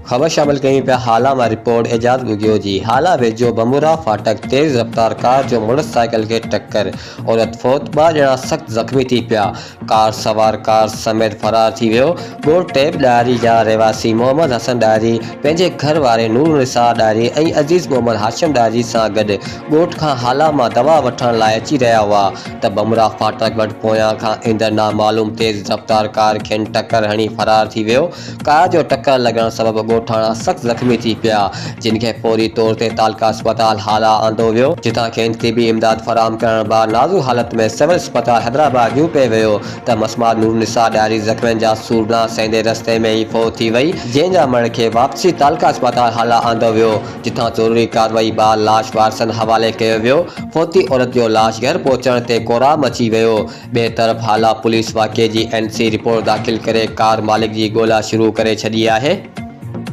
ख़बर शामिल कई पे हाला में रिपोर्ट एजाज बुगियो जी। हाला वेझो बमुरा फाटक तेज़ रफ्तार कार जो मोटरसाइकिल के टक्कर औरत फोत, 2 ॼणा सख्त ज़ख्मी थी पिया। कार सवार कार समेत फरार थी वियो। ॻोठ टेप डायरी जा रहवासी मोहम्मद हसन डायरी पंहिंजे घर वारे नूर निसा डायरी ऐं अज़ीज़ मोहम्मद हाशिम डायरी सां गॾु ॻोठ खां हाला मां दवा वठण लाइ अची रहिया हुआ त बमुरा फाटक वटि पोयां खां ईंदड़ नामालूम तेज़ रफ्तार कार खेनि टक्कर हणी फरार थी वियो। कार जो टक्कर लॻण सबबि ॻोठाणा सख्त ज़ख्मी थी पिया, जिन खे फौरी तौर ते तालका अस्पताल हाला आंदो वियो, जितां खेनि तिबी इमदाद फराहम करण बाद नाज़ुक हालत में सिविल अस्पताल हैदराबाद न्यू पे वियो त मसमाद नूर निसा डायरी ज़ख्मियुनि जा सूरना सहंदे रस्ते में ई फोत थी वई, जंहिंजा मण खे वापसी तालका अस्पताल हाला आंदो वियो, जितां ज़रूरी कार्रवाई बाद लाश वारसनि हवाले कयो वियो। फोती औरत जो लाश घर पहुचण ते कोराम अची वियो। ॿिए तरफ़ हाला पुलिस वाक़िए जी NC रिपोर्ट दाख़िल करे कार मालिक जी ॻोल्हा शुरू करे छॾी आहे।